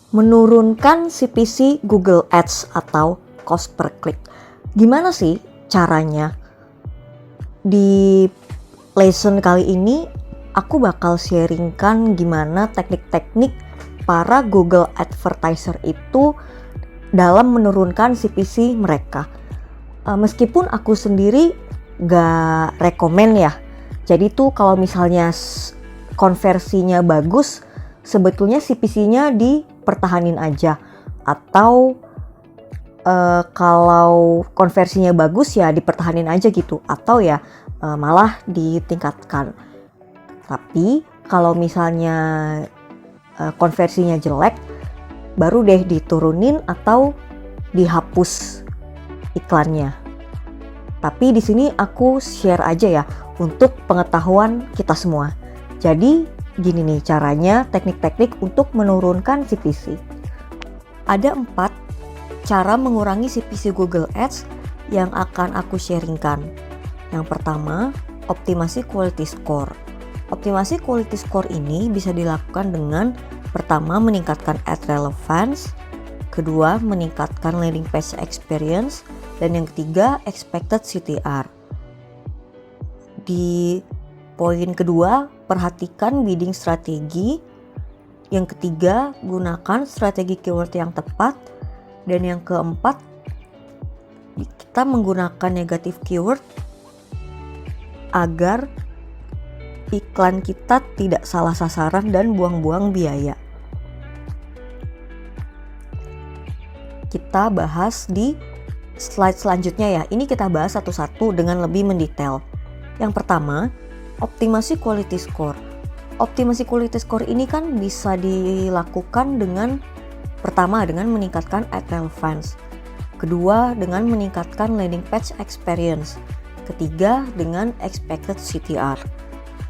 menurunkan CPC Google Ads atau cost per click. Gimana sih caranya? Di lesson kali ini aku bakal sharingkan gimana teknik-teknik para Google Advertiser itu dalam menurunkan CPC mereka. Meskipun aku sendiri gak rekomen ya. Jadi tuh kalau misalnya konversinya bagus, sebetulnya CPC-nya dipertahanin aja. Atau kalau konversinya bagus ya dipertahanin aja gitu. Atau ya malah ditingkatkan. Tapi kalau misalnya konversinya jelek, baru deh diturunin atau dihapus iklannya. Tapi di sini aku share aja ya untuk pengetahuan kita semua. Jadi gini nih caranya, teknik-teknik untuk menurunkan CPC. Ada 4 cara mengurangi CPC Google Ads yang akan aku sharingkan. Yang pertama, optimasi quality score. Optimasi quality score ini bisa dilakukan dengan pertama meningkatkan ad relevance, kedua meningkatkan landing page experience, dan yang ketiga expected CTR. Di poin kedua, perhatikan bidding strategi. Yang ketiga, gunakan strategi keyword yang tepat. Dan yang keempat, kita menggunakan negatif keyword agar iklan kita tidak salah sasaran dan buang-buang biaya. Kita bahas di slide selanjutnya ya. Ini kita bahas satu-satu dengan lebih mendetail. Yang pertama, optimasi quality score. Optimasi quality score ini kan bisa dilakukan dengan pertama dengan meningkatkan ad relevance, kedua dengan meningkatkan landing page experience, ketiga dengan expected CTR.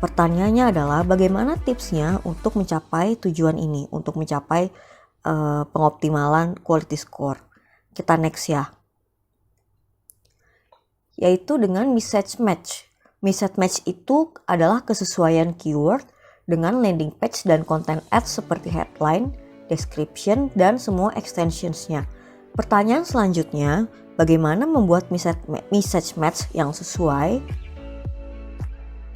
Pertanyaannya adalah bagaimana tipsnya untuk mencapai tujuan ini, untuk mencapai pengoptimalan quality score. Kita next ya. Yaitu dengan message match. Message match itu adalah kesesuaian keyword dengan landing page dan konten ads seperti headline, description, dan semua extensions-nya. Pertanyaan selanjutnya, bagaimana membuat message match yang sesuai?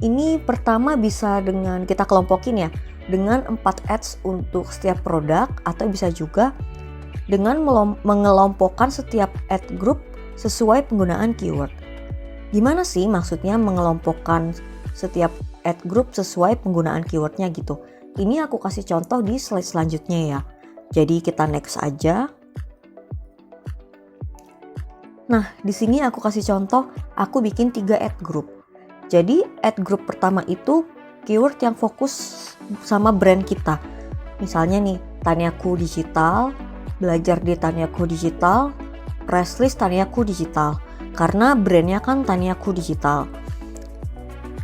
Ini pertama bisa dengan kita kelompokin ya, dengan 4 ads untuk setiap produk, atau bisa juga dengan mengelompokkan setiap ad group sesuai penggunaan keyword. Gimana sih maksudnya mengelompokkan setiap ad group sesuai penggunaan keywordnya gitu? Ini aku kasih contoh di slide selanjutnya ya. Jadi kita next aja. Nah, di sini aku kasih contoh, aku bikin 3 ad group. Jadi ad group pertama itu keyword yang fokus sama brand kita. Misalnya nih, Tanyaku Digital, belajar di Tanyaku Digital, press list Tanyaku Digital. Karena brandnya kan Tanyaku Digital.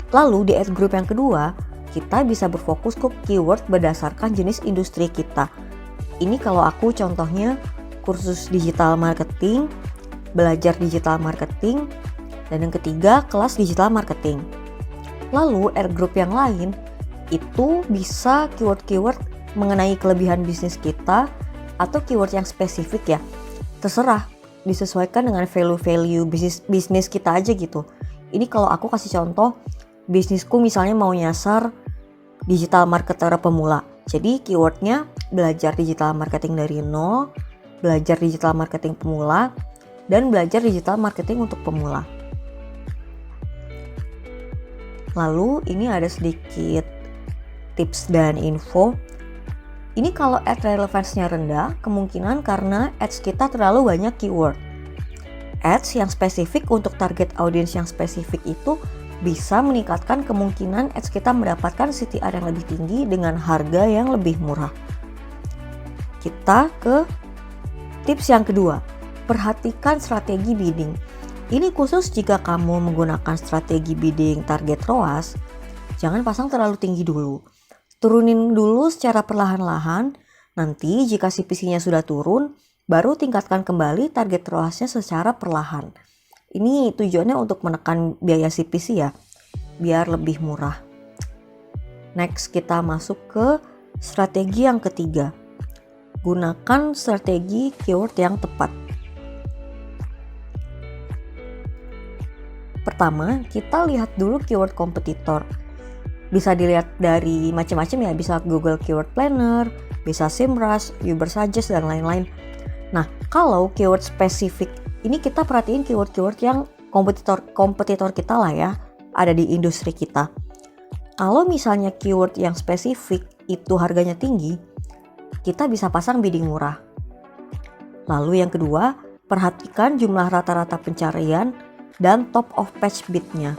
Lalu di ad group yang kedua, kita bisa berfokus ke keyword berdasarkan jenis industri kita. Ini kalau aku contohnya kursus digital marketing, belajar digital marketing, dan yang ketiga kelas digital marketing. Lalu ad group yang lain itu bisa keyword-keyword mengenai kelebihan bisnis kita atau keyword yang spesifik ya. Terserah, disesuaikan dengan value-value bisnis kita aja gitu. Ini kalau aku kasih contoh, bisnisku misalnya mau nyasar digital marketer pemula. Jadi keywordnya belajar digital marketing dari nol, belajar digital marketing pemula, dan belajar digital marketing untuk pemula. Lalu ini ada sedikit tips dan info. Ini kalau ad relevance-nya rendah, kemungkinan karena ads kita terlalu banyak keyword. Ads yang spesifik untuk target audience yang spesifik itu bisa meningkatkan kemungkinan ads kita mendapatkan CTR yang lebih tinggi dengan harga yang lebih murah. Kita ke tips yang kedua, perhatikan strategi bidding. Ini khusus jika kamu menggunakan strategi bidding target ROAS, jangan pasang terlalu tinggi dulu. Turunin dulu secara perlahan-lahan, nanti jika CPC-nya sudah turun, baru tingkatkan kembali target ROAS-nya secara perlahan. Ini tujuannya untuk menekan biaya CPC ya, biar lebih murah. Next kita masuk ke strategi yang ketiga. gunakan strategi keyword yang tepat. Pertama, kita lihat dulu keyword kompetitor. Bisa dilihat dari macam-macam ya, bisa Google Keyword Planner, bisa SEMrush, Ubersuggest, dan lain-lain. Nah, kalau keyword spesifik, ini kita perhatiin keyword-keyword yang kompetitor kita lah ya, ada di industri kita. Kalau misalnya keyword yang spesifik itu harganya tinggi, kita bisa pasang bidding murah. Lalu yang kedua, perhatikan jumlah rata-rata pencarian dan top of page bid-nya.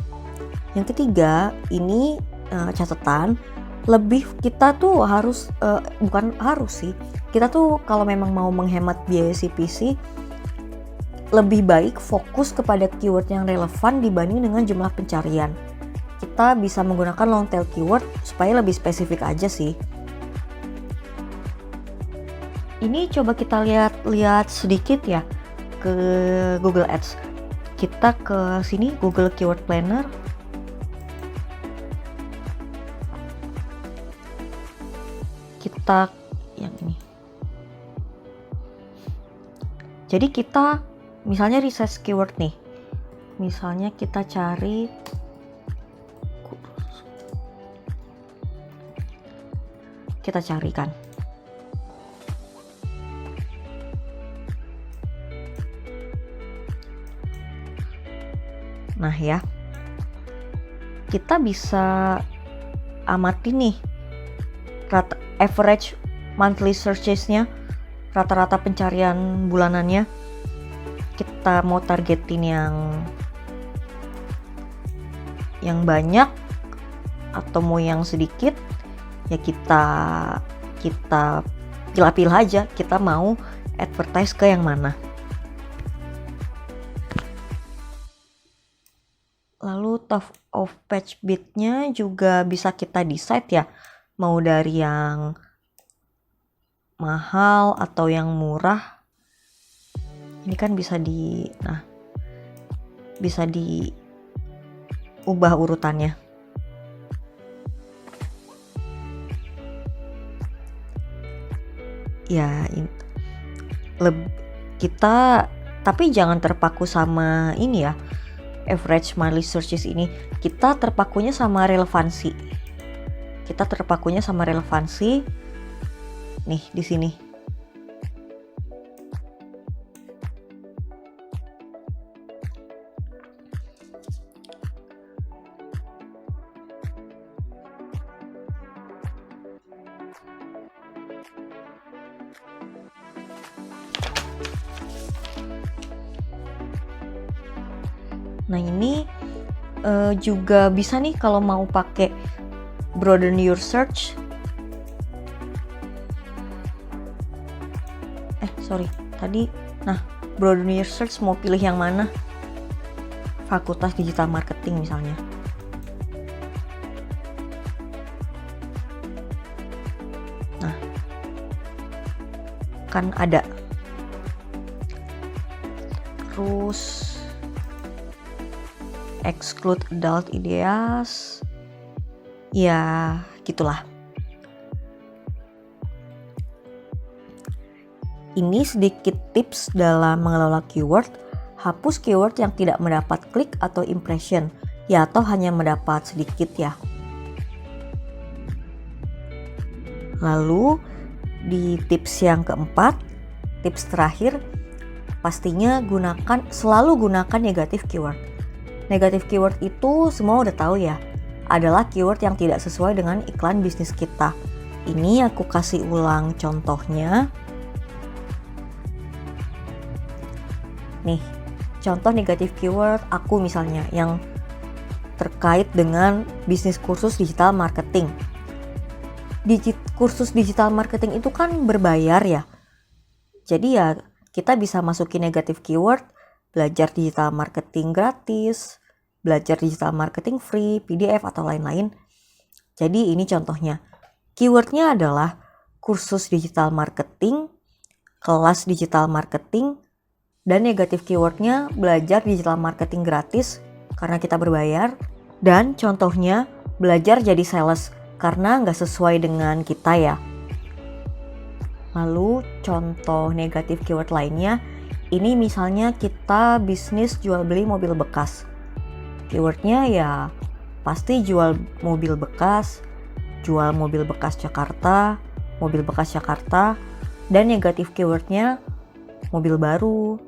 Yang ketiga, ini catatan, lebih kita tuh harus, bukan harus sih, kita tuh kalau memang mau menghemat biaya CPC, lebih baik fokus kepada keyword yang relevan dibanding dengan jumlah pencarian. Kita bisa menggunakan long tail keyword supaya lebih spesifik aja sih. Ini coba kita lihat sedikit ya ke Google Ads. Kita ke sini, Google Keyword Planner. Kita yang ini. Jadi kita misalnya research keyword nih. Misalnya kita cari kan. Nah ya, kita bisa amati nih average monthly searches-nya, rata-rata pencarian bulanannya. Kita mau targetin yang banyak atau mau yang sedikit, ya kita pilih aja kita mau advertise ke yang mana. Lalu top of page bid-nya juga bisa kita decide ya, mau dari yang mahal atau yang murah. Ini kan bisa diubah urutannya. Ya, kita tapi jangan terpaku sama ini ya, average monthly searches ini. Kita terpakunya sama relevansi. Nih di sini. Nah ini juga bisa nih kalau mau pakai broaden your search. Broaden your search mau pilih yang mana? Fakultas digital marketing misalnya. Nah, kan ada. Terus exclude adult ideas, ya gitulah. Ini sedikit tips dalam mengelola keyword. Hapus keyword yang tidak mendapat klik atau impression, ya atau hanya mendapat sedikit ya. Lalu di tips yang keempat, tips terakhir, pastinya selalu gunakan negatif keyword. Negatif keyword itu semua udah tahu ya, adalah keyword yang tidak sesuai dengan iklan bisnis kita. Ini aku kasih ulang contohnya. Nih, contoh negatif keyword aku misalnya yang terkait dengan bisnis kursus digital marketing. Kursus digital marketing itu kan berbayar ya. Jadi ya kita bisa masukin negatif keyword, belajar digital marketing gratis, belajar digital marketing free, PDF atau lain-lain. Jadi ini contohnya. Keywordnya adalah kursus digital marketing, kelas digital marketing, dan negatif keywordnya belajar digital marketing gratis karena kita berbayar, dan contohnya belajar jadi sales karena nggak sesuai dengan kita ya. Lalu contoh negatif keyword lainnya, ini misalnya kita bisnis jual beli mobil bekas. Keywordnya ya pasti jual mobil bekas Jakarta, mobil bekas Jakarta, dan negatif keywordnya mobil baru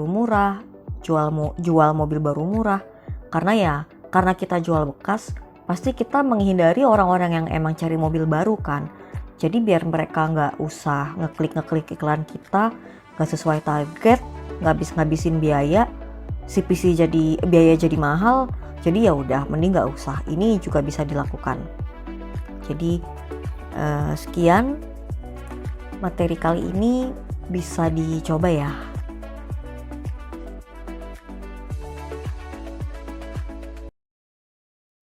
murah, jual mobil baru murah. Karena kita jual bekas, pasti kita menghindari orang-orang yang emang cari mobil baru kan. Jadi biar mereka nggak usah ngeklik iklan kita, nggak sesuai target, nggak ngabisin biaya, biaya jadi mahal. Jadi ya udah, mending nggak usah. Ini juga bisa dilakukan. Jadi sekian materi kali ini, bisa dicoba ya.